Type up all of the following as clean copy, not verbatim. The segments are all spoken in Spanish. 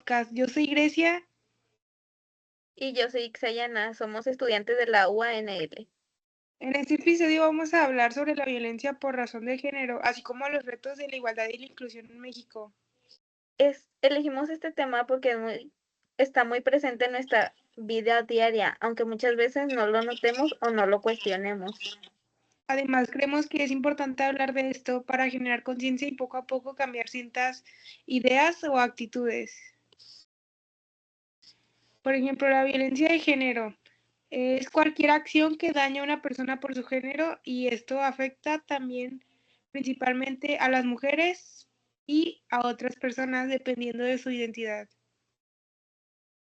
podcast. Yo soy Grecia. Y yo soy Xayana, somos estudiantes de la UANL. En este episodio vamos a hablar sobre la violencia por razón de género, así como los retos de la igualdad y la inclusión en México. Elegimos este tema porque está muy presente en nuestra vida diaria, aunque muchas veces no lo notemos o no lo cuestionemos. Además, creemos que es importante hablar de esto para generar conciencia y poco a poco cambiar ciertas ideas o actitudes. Por ejemplo, la violencia de género es cualquier acción que daña a una persona por su género y esto afecta también principalmente a las mujeres y a otras personas dependiendo de su identidad.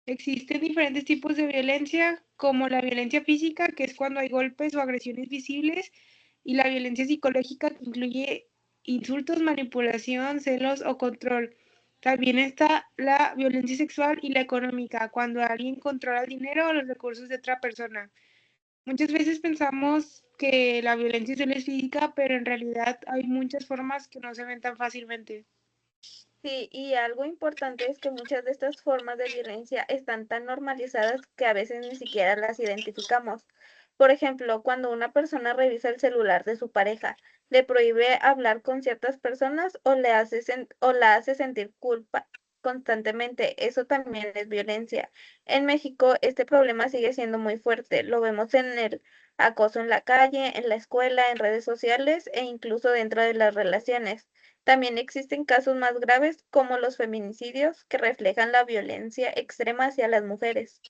Existen diferentes tipos de violencia, como la violencia física, que es cuando hay golpes o agresiones visibles, y la violencia psicológica, que incluye insultos, manipulación, celos o control. También está la violencia sexual y la económica, cuando alguien controla el dinero o los recursos de otra persona. Muchas veces pensamos que la violencia solo es física, pero en realidad hay muchas formas que no se ven tan fácilmente. Sí, y algo importante es que muchas de estas formas de violencia están tan normalizadas que a veces ni siquiera las identificamos. Por ejemplo, cuando una persona revisa el celular de su pareja, le prohíbe hablar con ciertas personas o la hace sentir culpa constantemente, eso también es violencia. En México, este problema sigue siendo muy fuerte. Lo vemos en el acoso en la calle, en la escuela, en redes sociales e incluso dentro de las relaciones. También existen casos más graves como los feminicidios que reflejan la violencia extrema hacia las mujeres.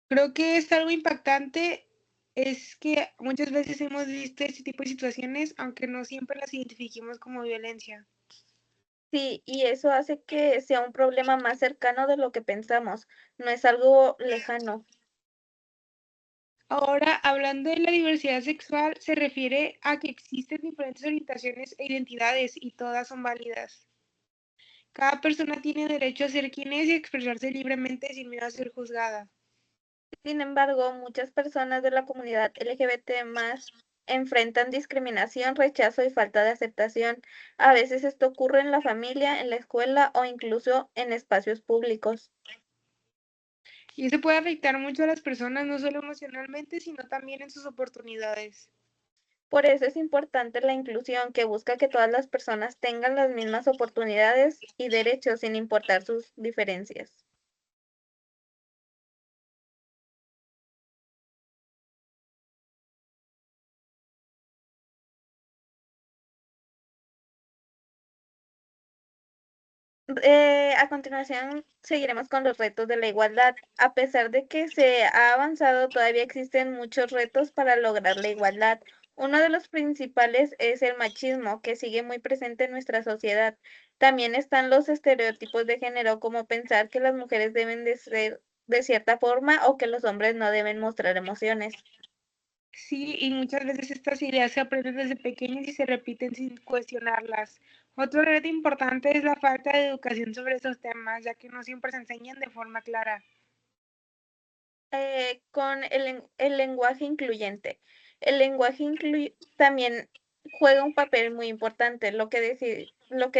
Creo que es algo impactante, es que muchas veces hemos visto este tipo de situaciones, aunque no siempre las identifiquemos como violencia. Sí, y eso hace que sea un problema más cercano de lo que pensamos, no es algo lejano. Ahora, hablando de la diversidad sexual, se refiere a que existen diferentes orientaciones e identidades y todas son válidas. Cada persona tiene derecho a ser quien es y expresarse libremente sin miedo a ser juzgada. Sin embargo, muchas personas de la comunidad LGBT más enfrentan discriminación, rechazo y falta de aceptación. A veces esto ocurre en la familia, en la escuela o incluso en espacios públicos. Y eso puede afectar mucho a las personas, no solo emocionalmente, sino también en sus oportunidades. Por eso es importante la inclusión, que busca que todas las personas tengan las mismas oportunidades y derechos sin importar sus diferencias. A continuación, seguiremos con los retos de la igualdad. A pesar de que se ha avanzado, todavía existen muchos retos para lograr la igualdad. Uno de los principales es el machismo, que sigue muy presente en nuestra sociedad. También están los estereotipos de género, como pensar que las mujeres deben de ser de cierta forma o que los hombres no deben mostrar emociones. Sí, y muchas veces estas ideas se aprenden desde pequeños y se repiten sin cuestionarlas. Otro reto importante es la falta de educación sobre esos temas, ya que no siempre se enseñan de forma clara. Con el lenguaje incluyente. El lenguaje también juega un papel muy importante. Lo que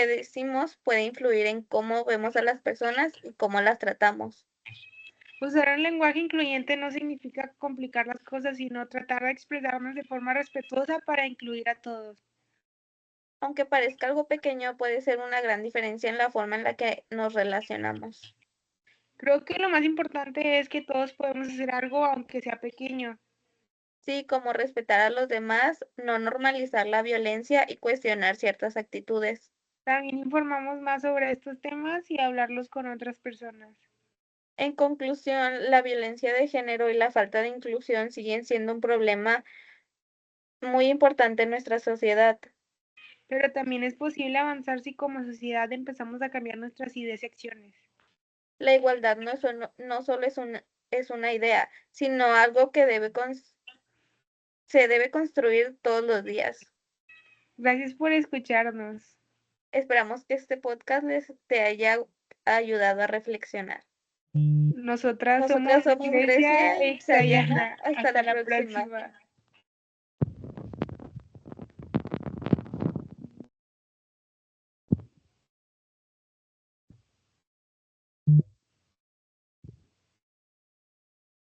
decimos puede influir en cómo vemos a las personas y cómo las tratamos. Usar un lenguaje incluyente no significa complicar las cosas, sino tratar de expresarnos de forma respetuosa para incluir a todos. Aunque parezca algo pequeño, puede ser una gran diferencia en la forma en la que nos relacionamos. Creo que lo más importante es que todos podemos hacer algo, aunque sea pequeño. Sí, como respetar a los demás, no normalizar la violencia y cuestionar ciertas actitudes. También informamos más sobre estos temas y hablarlos con otras personas. En conclusión, la violencia de género y la falta de inclusión siguen siendo un problema muy importante en nuestra sociedad. Pero también es posible avanzar si como sociedad empezamos a cambiar nuestras ideas y acciones. La igualdad no solo es una idea, sino algo que se debe construir todos los días. Gracias por escucharnos. Esperamos que este podcast les te haya ayudado a reflexionar. Nosotras somos Nosotras somos Grecia Grecia e y Xayana. Xayana. Hasta Hasta la la próxima. próxima.